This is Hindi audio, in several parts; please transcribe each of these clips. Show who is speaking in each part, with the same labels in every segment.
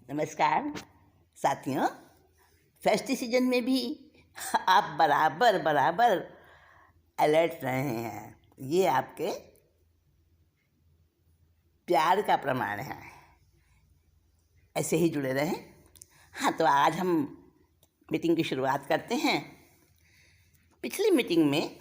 Speaker 1: नमस्कार साथियों। फेस्टिव सीजन में भी आप बराबर बराबर अलर्ट रहे हैं, ये आपके प्यार का प्रमाण है। ऐसे ही जुड़े रहें। हाँ, तो आज हम मीटिंग की शुरुआत करते हैं। पिछली मीटिंग में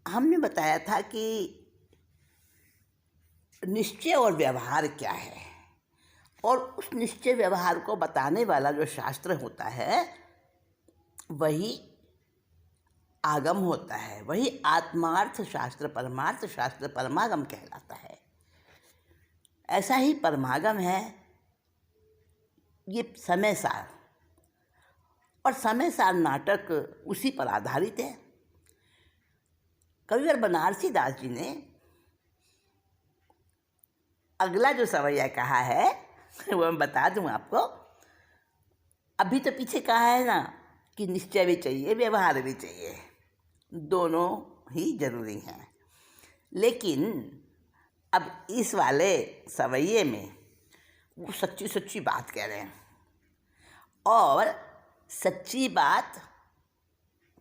Speaker 1: हमने बताया था कि निश्चय और व्यवहार क्या है, और उस निश्चय व्यवहार को बताने वाला जो शास्त्र होता है वही आगम होता है, वही आत्मार्थ शास्त्र, परमार्थ शास्त्र, परमागम कहलाता है। ऐसा ही परमागम है ये समय सार, और समय सार नाटक उसी पर आधारित है। कविवर बनारसी दास जी ने अगला जो सवैया कहा है वो मैं बता दूं आपको। अभी तो पीछे कहा है ना कि निश्चय भी चाहिए, व्यवहार भी चाहिए, दोनों ही जरूरी हैं। लेकिन अब इस वाले सवैये में वो सच्ची सच्ची बात कह रहे हैं। और सच्ची बात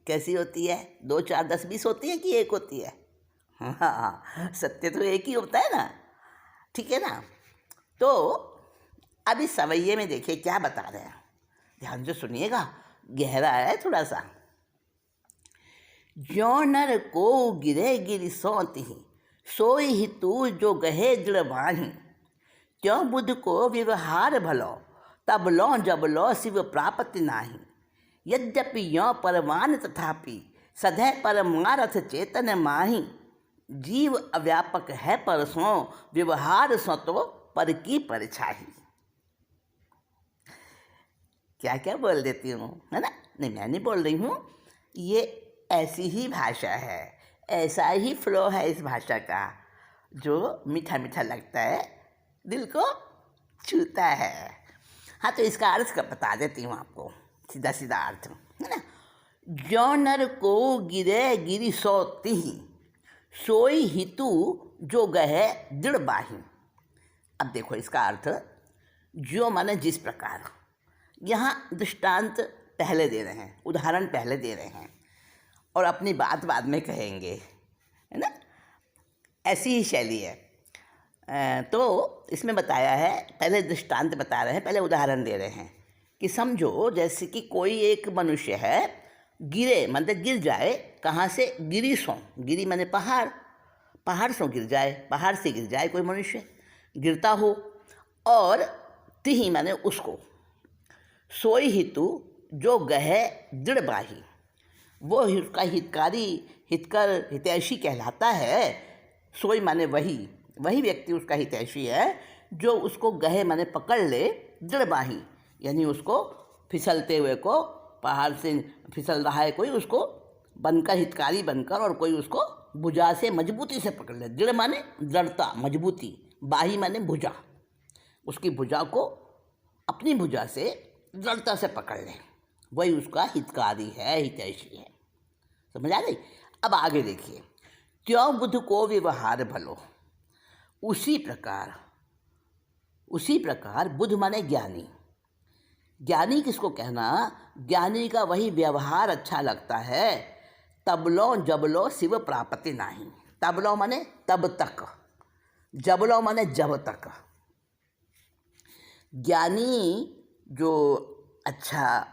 Speaker 1: कैसी होती है? 2 4 10 20 होती है कि एक होती है? हाँ, सत्य तो एक ही होता है ना, ठीक है ना। तो अब इस सवैये में देखिए क्या बता रहे हैं, ध्यान से सुनिएगा, गहरा है थोड़ा सा। ज्यों नर को गिरे गिर सोती, सोई ही तू जो गहे दृढ़ बाही, त्यों बुध को व्यवहार भलो, तब लो जब लो शिव प्राप्ति नाही। यद्यपि यों परवान तथापि सदैव परमारथ चेतन माही, जीव अव्यापक है परसों, व्यवहार सो तो पर की परछाई। क्या क्या बोल देती हूँ, है ना? नहीं, मैं नहीं बोल रही हूँ, ये ऐसी ही भाषा है, ऐसा ही फ्लो है इस भाषा का, जो मीठा मीठा लगता है, दिल को छूता है। हाँ, तो इसका अर्थ का बता देती हूँ आपको, सीधा सीधा अर्थ, है ना। ज्यों नर को गिरे गिरी सोती, सोई हितु जो गहे दृढ़ बाही। अब देखो इसका अर्थ, जो माने जिस प्रकार, यहाँ दृष्टांत पहले दे रहे हैं, उदाहरण पहले दे रहे हैं, और अपनी बात बाद में कहेंगे, है ना। ऐसी ही शैली है। तो इसमें बताया है, पहले दृष्टांत बता रहे हैं, पहले उदाहरण दे रहे हैं कि समझो जैसे कि कोई एक मनुष्य है, गिरे मतलब गिर जाए। कहाँ से? गिरी सो, गिरी माने पहाड़, पहाड़ से गिर जाए, पहाड़ से गिर जाए कोई मनुष्य, गिरता हो। और तिही माने उसको, सोई हितु जो गहे दृढ़ बाही, वो उसका हितकारी, हितकर, हितैषी कहलाता है। सोई माने वही, वही व्यक्ति उसका हितैषी है जो उसको गहे माने पकड़ ले, दृढ़ बाही यानी उसको फिसलते हुए को, पहाड़ से फिसल रहा है कोई, उसको बनकर, हितकारी बनकर, और कोई उसको भुजा से मजबूती से पकड़ ले। दृढ़ माने दृढ़ता, मजबूती, बाही माने भुजा, उसकी भुजा को अपनी भुजा से दृढ़ता से पकड़ ले, वही उसका हितकारी है, हितैषी है। समझ आ गई? अब आगे देखिए, त्यों बुध को व्यवहार भलो, उसी प्रकार बुध माने ज्ञानी। ज्ञानी किसको कहना? ज्ञानी का वही व्यवहार अच्छा लगता है। तबलो जबलो शिव प्राप्ति नाही। तबलो माने तब तक, जबलो माने जब तक। ज्ञानी जो अच्छा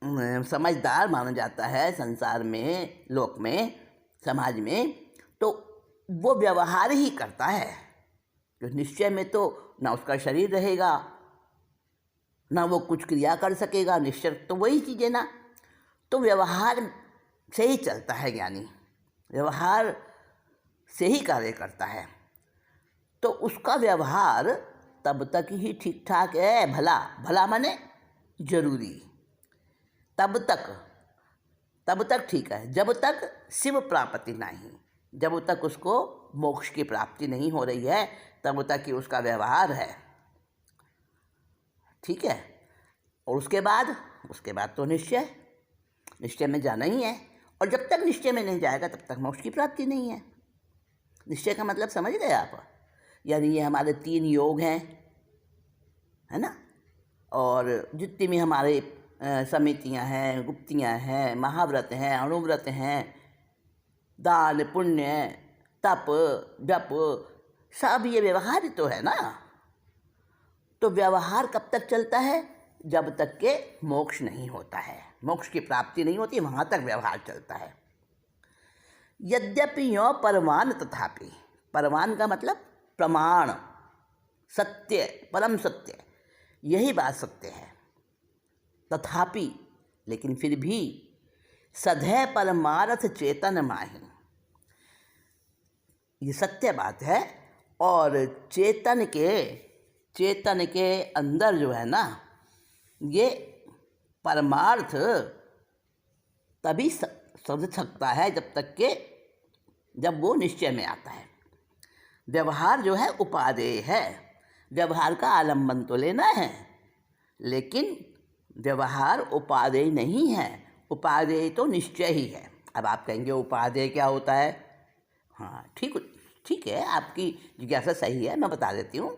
Speaker 1: समझदार माना जाता है संसार में, लोक में, समाज में, तो वो व्यवहार ही करता है। जो निश्चय में तो ना उसका शरीर रहेगा, ना वो कुछ क्रिया कर सकेगा, निश्चय तो वही चीज़ है ना। तो व्यवहार से ही चलता है ज्ञानी, व्यवहार से ही कार्य करता है। तो उसका व्यवहार तब तक ही ठीक ठाक है, भला, भला माने जरूरी, तब तक ठीक है, जब तक शिव प्राप्ति नहीं, जब तक उसको मोक्ष की प्राप्ति नहीं हो रही है, तब तक ही उसका व्यवहार है, ठीक है। और उसके बाद तो निश्चय में जाना ही है। और जब तक निश्चय में नहीं जाएगा तब तक मोक्ष की प्राप्ति नहीं है। निश्चय का मतलब समझ गए आप? यानी ये हमारे 3 योग हैं, है ना। और जितनी भी हमारे समितियां हैं, गुप्तियां हैं, महाव्रत हैं, अणुव्रत हैं, दान पुण्य तप जप, सब ये व्यवहार ही तो है ना। तो व्यवहार कब तक चलता है? जब तक के मोक्ष नहीं होता है, मोक्ष की प्राप्ति नहीं होती, वहाँ तक व्यवहार चलता है। यद्यपि यो परमान तथापि, परमान का मतलब प्रमाण, सत्य, परम सत्य, यही बात सत्य है। तथापि, लेकिन फिर भी, सधै परमार्थ चेतन माही, ये सत्य बात है। और चेतन के अंदर जो है ना, ये परमार्थ तभी समझ सकता है जब वो निश्चय में आता है। व्यवहार जो है उपादेय है, व्यवहार का आलम्बन तो लेना है, लेकिन व्यवहार उपादेय नहीं है, उपादेय तो निश्चय ही है। अब आप कहेंगे उपादेय क्या होता है? हाँ, ठीक है, आपकी जिज्ञासा सही है, मैं बता देती हूँ।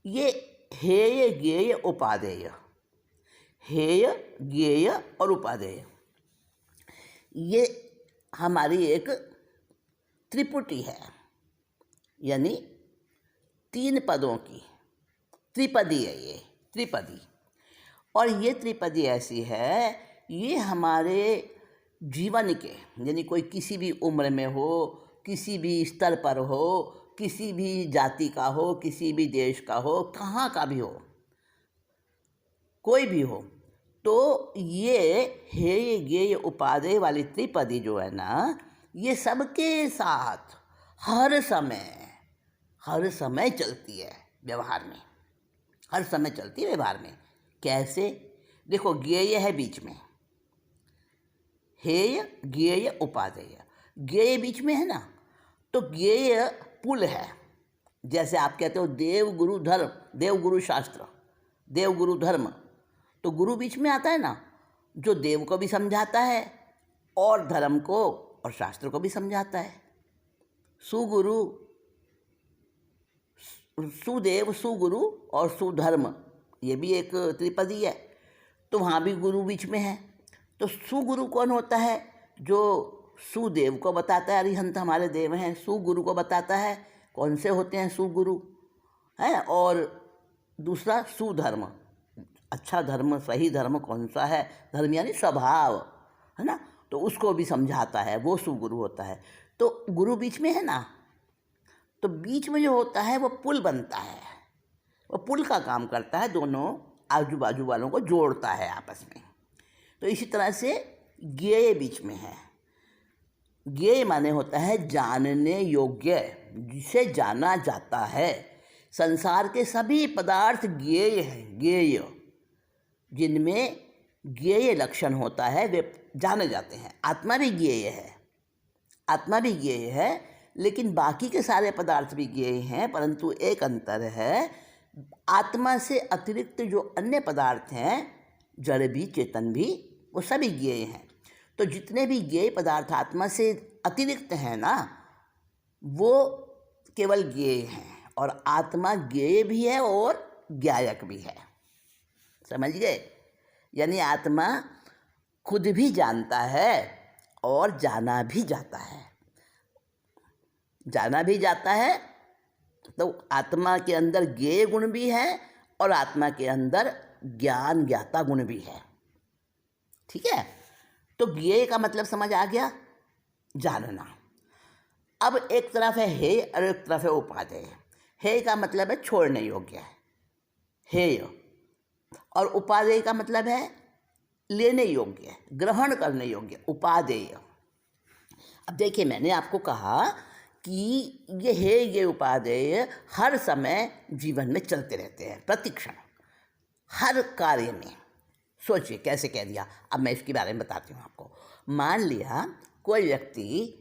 Speaker 1: ये हेय ज्ञेय उपादेय, हेय ज्ञेय और उपादेय, ये हमारी एक त्रिपुटी है, यानी 3 पदों की त्रिपदी है ये, त्रिपदी। और ये त्रिपदी ऐसी है, ये हमारे जीवन के, यानी कोई किसी भी उम्र में हो, किसी भी स्तर पर हो, किसी भी जाति का हो, किसी भी देश का हो, कहाँ का भी हो, कोई भी हो, तो ये हेय ज्ञेय उपादेय वाली त्रिपदी जो है ना, ये सबके साथ हर समय चलती है व्यवहार में, हर समय चलती है व्यवहार में। कैसे? देखो, ज्ञेय है बीच में, हेय ज्ञेय उपादेय, ज्ञेय बीच में है ना, तो ज्ञेय पुल है। जैसे आप कहते हो देव गुरु धर्म, देव गुरु शास्त्र, देव गुरु धर्म, तो गुरु बीच में आता है ना, जो देव को भी समझाता है और धर्म को और शास्त्र को भी समझाता है। सुगुरु, सुदेव, सुगुरु और सुधर्म, ये भी एक त्रिपदी है, तो वहाँ भी गुरु बीच में है। तो सुगुरु कौन होता है? जो सुदेव को बताता है, अरिहंत हमारे देव हैं, सुगुरु को बताता है कौन से होते हैं सुगुरु, है। और दूसरा सुधर्म, अच्छा धर्म, सही धर्म कौन सा है, धर्म यानी स्वभाव, है ना, तो उसको भी समझाता है, वो सुगुरु होता है। तो गुरु बीच में है ना, तो बीच में जो होता है वो पुल बनता है, वो पुल का काम करता है, दोनों आजू बाजू वालों को जोड़ता है आपस में। तो इसी तरह से ज्ञेय बीच में है। ज्ञेय माने होता है जानने योग्य, जिसे जाना जाता है। संसार के सभी पदार्थ ज्ञेय हैं, ज्ञेय, जिनमें ज्ञेय लक्षण होता है वे जाने जाते हैं। आत्मा भी ज्ञेय है, आत्मा भी ज्ञेय है, लेकिन बाकी के सारे पदार्थ भी ज्ञेय हैं, परंतु एक अंतर है, आत्मा से अतिरिक्त जो अन्य पदार्थ हैं, जड़ भी चेतन भी, वो सभी ज्ञेय हैं। तो जितने भी ज्ञेय पदार्थ आत्मा से अतिरिक्त हैं ना, वो केवल ज्ञेय हैं, और आत्मा ज्ञेय भी है और ज्ञायक भी है। समझ गए? यानी आत्मा खुद भी जानता है और जाना भी जाता है, जाना भी जाता है। तो आत्मा के अंदर ज्ञेय गुण भी है और आत्मा के अंदर ज्ञान ज्ञाता गुण भी है। ठीक है? तो ज्ञेय का मतलब समझ आ गया, जानना। अब एक तरफ है हेय और एक तरफ है उपादेय। हेय का मतलब है छोड़ने योग्य, हेय, और उपादेय का मतलब है लेने योग्य, ग्रहण करने योग्य, उपादेय। अब देखिए, मैंने आपको कहा कि ये हेय ये उपादेय हर समय जीवन में चलते रहते हैं, प्रतिक्षण, हर कार्य में। सोचिए कैसे कह दिया। अब मैं इसके बारे में बताती हूँ आपको। मान लिया कोई व्यक्ति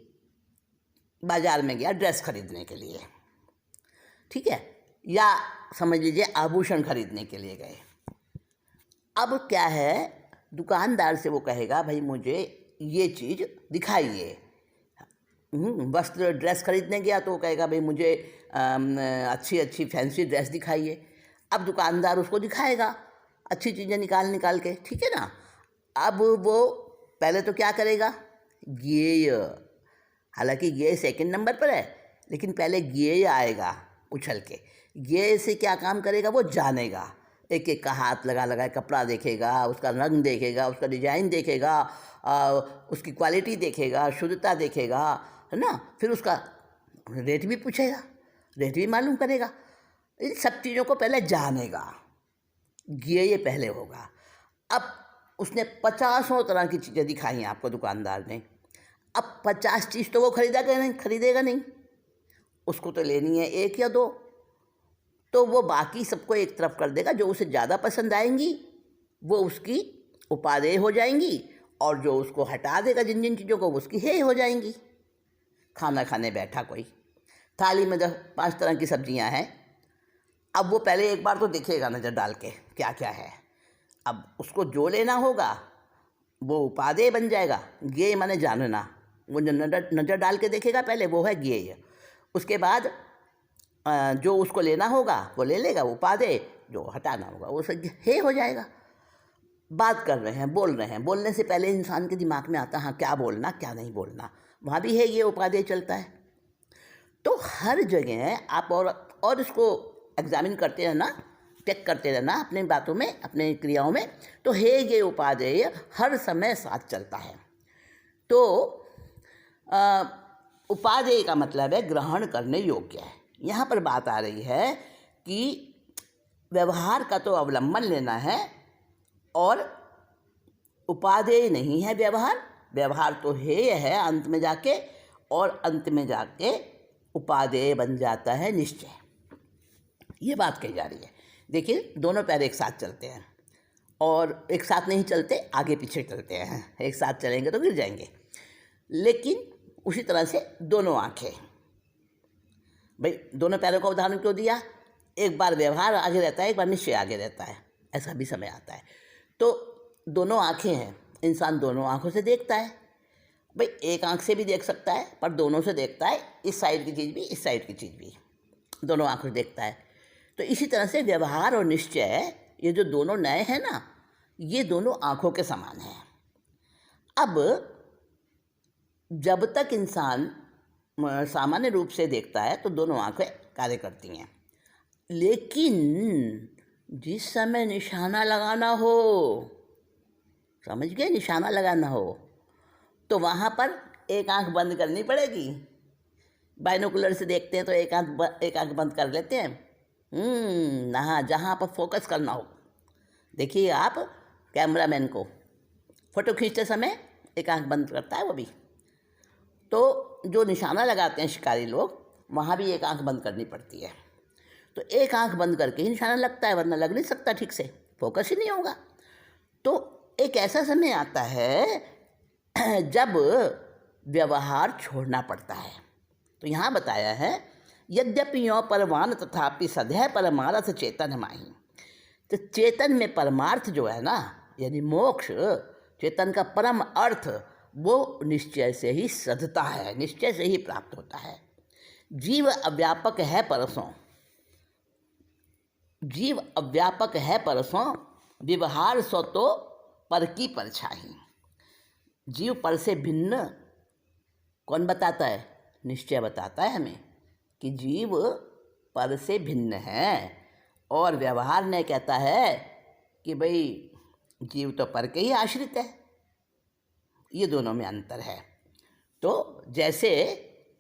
Speaker 1: बाजार में गया ड्रेस खरीदने के लिए, ठीक है, या समझ लीजिए आभूषण खरीदने के लिए गए। अब क्या है, दुकानदार से वो कहेगा भाई मुझे ये चीज़ दिखाइए। वस्त्र ड्रेस खरीदने गया तो वो कहेगा भाई मुझे अच्छी अच्छी फैंसी ड्रेस दिखाइए। अब दुकानदार उसको दिखाएगा अच्छी चीज़ें निकाल निकाल के, ठीक है ना। अब वो पहले तो क्या करेगा, ज्ञेय, हालांकि ज्ञेय सेकंड नंबर पर है, लेकिन पहले ज्ञेय आएगा उछल के। ज्ञेय से क्या काम करेगा, वो जानेगा, एक एक का हाथ लगा लगा कपड़ा देखेगा, उसका रंग देखेगा, उसका डिजाइन देखेगा, उसकी क्वालिटी देखेगा, शुद्धता देखेगा, है ना। फिर उसका रेट भी पूछेगा, रेट भी मालूम करेगा। इन सब चीज़ों को पहले जानेगा, ज्ञेय पहले होगा। अब उसने 50 तरह की चीज़ें दिखाई हैं आपको दुकानदार ने। अब 50 चीज़ तो वो खरीदेगा नहीं, उसको तो लेनी है 1 या 2, तो वो बाकी सबको एक तरफ कर देगा। जो उसे ज़्यादा पसंद आएंगी वो उसकी उपादेय हो जाएंगी, और जो उसको हटा देगा जिन जिन चीज़ों को, वो उसकी हेय हो जाएंगी। खाना खाने बैठा कोई, थाली में 5 तरह की सब्जियां हैं। अब वो पहले एक बार तो देखेगा नज़र डाल के क्या क्या है। अब उसको जो लेना होगा वो उपादेय बन जाएगा। ज्ञेय माने जानना, वो नज़र डाल के देखेगा पहले, वो है ज्ञेय। उसके बाद जो उसको लेना होगा वो ले लेगा, वो उपादेय। जो हटाना होगा वो हे हो जाएगा। बात कर रहे हैं, बोल रहे हैं, बोलने से पहले इंसान के दिमाग में आता है हाँ क्या बोलना क्या नहीं बोलना, वहाँ भी है ये उपादेय चलता है। तो हर जगह आप और इसको एग्जामिन करते रहना, चेक करते रहना अपने बातों में, अपने क्रियाओं में, तो है ये उपादेय हर समय साथ चलता है। तो उपादेय का मतलब है ग्रहण करने योग्य है। यहाँ पर बात आ रही है कि व्यवहार का तो अवलंबन लेना है, और उपादेय नहीं है व्यवहार। व्यवहार तो हेय है अंत में जाके, और अंत में जाके उपादेय बन जाता है निश्चय। ये बात कही जा रही है। देखिए दोनों पैर एक साथ चलते हैं, और एक साथ नहीं चलते, आगे पीछे चलते हैं। एक साथ चलेंगे तो गिर जाएंगे। लेकिन उसी तरह से दोनों आँखें, भाई दोनों पैरों का उदाहरण क्यों दिया, एक बार व्यवहार आगे रहता है, एक बार निश्चय आगे रहता है, ऐसा भी समय आता है। तो दोनों आँखें हैं, इंसान दोनों आँखों से देखता है। भाई एक आँख से भी देख सकता है, पर दोनों से देखता है, इस साइड की चीज़ भी इस साइड की चीज़ भी, दोनों आँखों से देखता है। तो इसी तरह से व्यवहार और निश्चय, ये जो दोनों नए हैं ना, ये दोनों आँखों के समान हैं। अब जब तक इंसान सामान्य रूप से देखता है तो दोनों आँखें कार्य करती हैं, लेकिन जिस समय निशाना लगाना हो, समझ गए, निशाना लगाना हो, तो वहाँ पर एक आँख बंद करनी पड़ेगी। बाइनोकुलर से देखते हैं तो एक आँख बंद कर लेते हैं। हाँ, जहाँ पर फोकस करना हो, देखिए आप कैमरामैन को फ़ोटो खींचते समय एक आँख बंद करता है वो भी। तो जो निशाना लगाते हैं शिकारी लोग, वहाँ भी एक आँख बंद करनी पड़ती है। तो एक आँख बंद करके ही निशाना लगता है, वरना लग नहीं सकता ठीक से, फोकस ही नहीं होगा। तो एक ऐसा समय आता है जब व्यवहार छोड़ना पड़ता है। तो यहाँ बताया है, यद्यपि यो परमान तथापि सदैव परमार्थ चेतन माही। तो चेतन में परमार्थ जो है ना, यानी मोक्ष, चेतन का परम अर्थ, वो निश्चय से ही सधता है, निश्चय से ही प्राप्त होता है। जीव अव्यापक है परसों, जीव अव्यापक है परसों, व्यवहार सो तो पर की परछाई। जीव पर से भिन्न कौन बताता है, निश्चय बताता है हमें कि जीव पर से भिन्न है, और व्यवहार ने कहता है कि भाई जीव तो पर के ही आश्रित है। ये दोनों में अंतर है। तो जैसे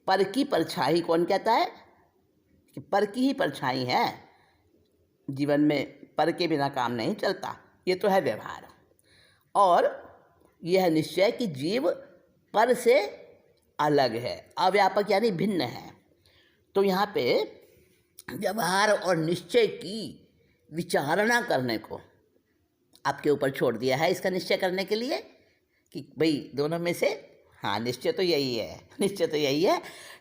Speaker 1: पर की परछाई कौन कहता है कि पर की ही परछाई है, जीवन में पर के बिना काम नहीं चलता, ये तो है व्यवहार। और यह है निश्चय कि जीव पर से अलग है, अव्यापक यानी भिन्न है। तो यहाँ पे व्यवहार और निश्चय की विचारणा करने को आपके ऊपर छोड़ दिया है, इसका निश्चय करने के लिए कि भाई दोनों में से, हाँ निश्चय तो यही है, निश्चय तो यही है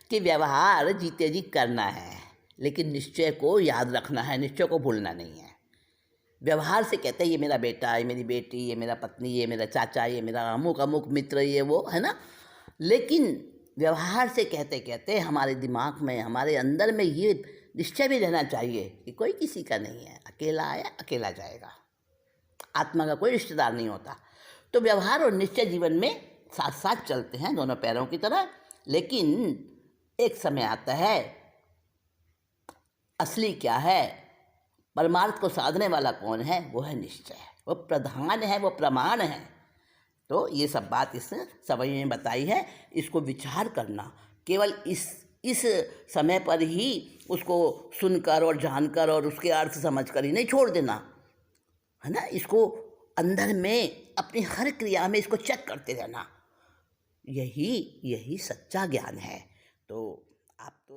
Speaker 1: कि व्यवहार जीते जी करना है, लेकिन निश्चय को याद रखना है, निश्चय को भूलना नहीं है। व्यवहार से कहते हैं ये मेरा बेटा, ये मेरी बेटी, ये मेरा पत्नी, ये मेरा चाचा, ये मेरा अमुक अमुक मित्र, ये वो है ना। लेकिन व्यवहार से कहते कहते हमारे दिमाग में, हमारे अंदर में ये निश्चय भी रहना चाहिए कि कोई किसी का नहीं है, अकेला आया अकेला जाएगा, आत्मा का कोई रिश्तेदार नहीं होता। तो व्यवहार और निश्चय जीवन में साथ साथ चलते हैं दोनों पैरों की तरह, लेकिन एक समय आता है, असली क्या है, परमार्थ को साधने वाला कौन है, वो है निश्चय, वो प्रधान है, वो प्रमाण है। तो ये सब बात इस समय में बताई है, इसको विचार करना, केवल इस समय पर ही उसको सुनकर और जानकर और उसके अर्थ समझकर ही नहीं छोड़ देना, है ना। इसको अंदर में अपनी हर क्रिया में इसको चेक करते रहना, यही सच्चा ज्ञान है। तो आप तो